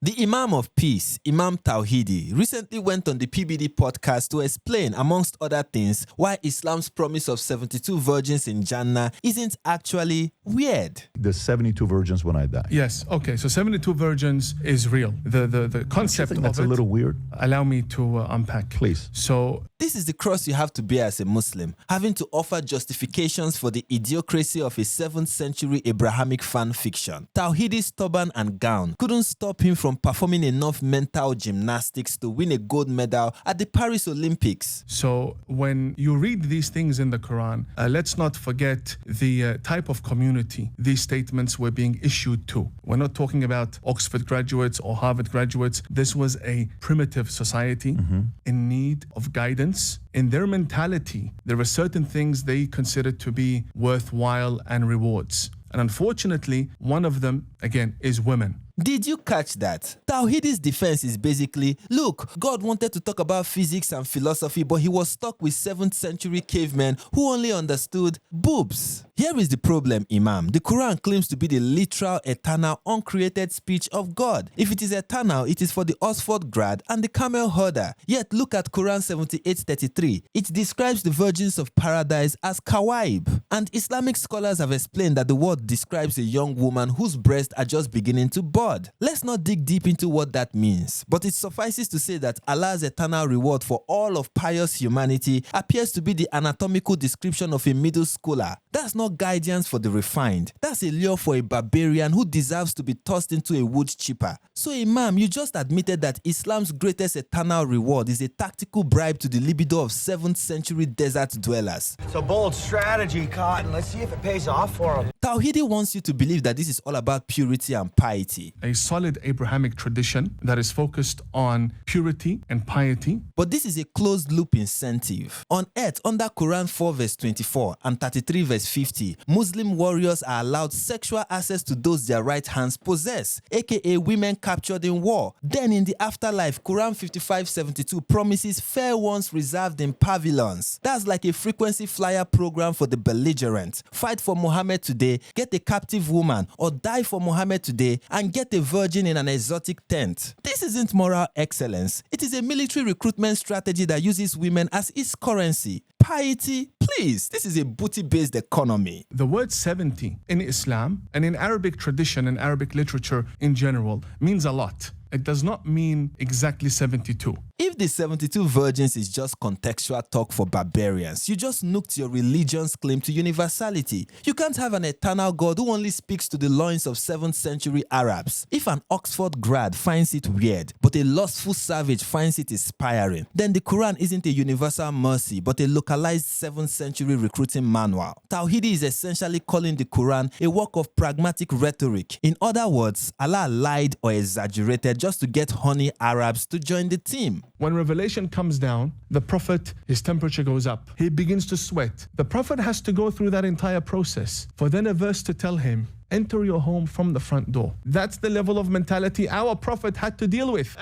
The Imam of Peace, Imam Tawhidi, recently went on the PBD podcast to explain, amongst other things, why Islam's promise of 72 virgins in Jannah isn't actually weird. There's 72 virgins when I die. Yes, okay, so 72 virgins is real. The concept of that's it, a little weird. Allow me to unpack. Please. So this is the cross you have to bear as a Muslim, having to offer justifications for the idiocracy of a 7th century Abrahamic fan fiction. Tawhidi's turban and gown couldn't stop him from performing enough mental gymnastics to win a gold medal at the Paris Olympics. So when you read these things in the Quran, let's not forget the type of community these statements were being issued to. We're not talking about Oxford graduates or Harvard graduates. This was a primitive society in need of guidance. In their mentality, there were certain things they considered to be worthwhile and rewards. And unfortunately, one of them, again, is women. Did you catch that? Tawhidi's defense is basically, look, God wanted to talk about physics and philosophy, but he was stuck with 7th century cavemen who only understood boobs. Here is the problem, Imam. The Quran claims to be the literal, eternal, uncreated speech of God. If it is eternal, it is for the Oxford grad and the camel herder. Yet look at Quran 78:33. It describes the virgins of paradise as Kawa'ib. And Islamic scholars have explained that the word describes a young woman whose breasts are just beginning to bud. Let's not dig deep into what that means, but it suffices to say that Allah's eternal reward for all of pious humanity appears to be the anatomical description of a middle schooler. That's not guidance for the refined. That's a lure for a barbarian who deserves to be tossed into a wood chipper. So Imam, you just admitted that Islam's greatest eternal reward is a tactical bribe to the libido of 7th century desert dwellers. It's a bold strategy, Cotton. Let's see if it pays off for him. Tawhidi wants you to believe that this is all about purity and piety. A solid Abrahamic tradition that is focused on purity and piety. But this is a closed loop incentive. On earth, under Quran 4 verse 24 and 33 verse 50, Muslim warriors are allowed sexual access to those their right hands possess, aka women captured in war. Then in the afterlife, Quran 55:72 promises fair ones reserved in pavilions. That's like a frequency flyer program for the belligerent. Fight for Muhammad today, get a captive woman, or die for Muhammad today and get a virgin in an exotic tent. This isn't moral excellence. It is a military recruitment strategy that uses women as its currency. Piety, please. This is a booty-based economy. The word 70 in Islam and in Arabic tradition and Arabic literature in general means a lot. It does not mean exactly 72. If the 72 virgins is just contextual talk for barbarians, you just nuked your religion's claim to universality. You can't have an eternal God who only speaks to the loins of 7th century Arabs. If an Oxford grad finds it weird, but a lustful savage finds it inspiring, then the Quran isn't a universal mercy, but a localized 7th century recruiting manual. Tawhidi is essentially calling the Quran a work of pragmatic rhetoric. In other words, Allah lied or exaggerated just to get honey Arabs to join the team. When revelation comes down, the Prophet, his temperature goes up. He begins to sweat. The Prophet has to go through that entire process for then a verse to tell him, enter your home from the front door. That's the level of mentality our Prophet had to deal with.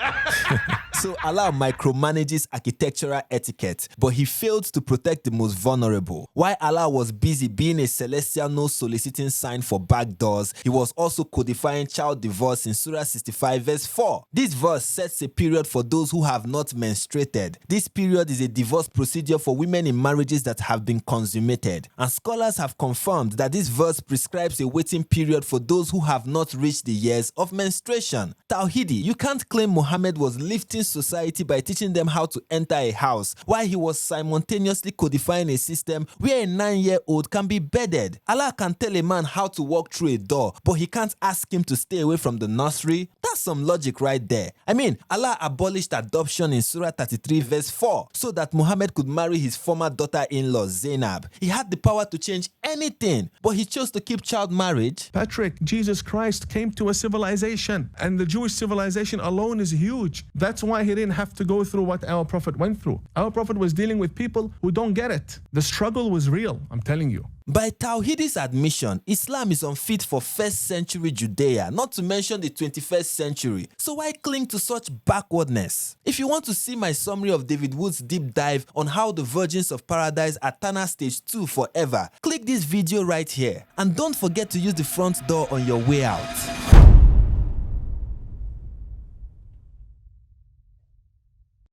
So Allah micromanages architectural etiquette, but he failed to protect the most vulnerable. While Allah was busy being a celestial no-soliciting sign for back doors, he was also codifying child divorce in Surah 65 verse 4. This verse sets a period for those who have not menstruated. This period is a divorce procedure for women in marriages that have been consummated. And scholars have confirmed that this verse prescribes a waiting period for those who have not reached the years of menstruation. Tawhidi, you can't claim Muhammad was lifting society by teaching them how to enter a house, while he was simultaneously codifying a system where a 9-year-old can be bedded. Allah can tell a man how to walk through a door, but he can't ask him to stay away from the nursery. That's some logic right there. I mean, Allah abolished adoption in Surah 33 verse 4 so that Muhammad could marry his former daughter-in-law Zainab. He had the power to change anything, but he chose to keep child marriage. Patrick, Jesus Christ came to a civilization, and the Jewish civilization alone is huge. That's why he didn't have to go through what our Prophet went through. Our Prophet was dealing with people who don't get it. The struggle was real, I'm telling you. By Tawhidi's admission, Islam is unfit for 1st century Judea, not to mention the 21st century. So why cling to such backwardness? If you want to see my summary of David Wood's deep dive on how the virgins of paradise are Tana stage 2 forever, click this video right here. And don't forget to use the front door on your way out.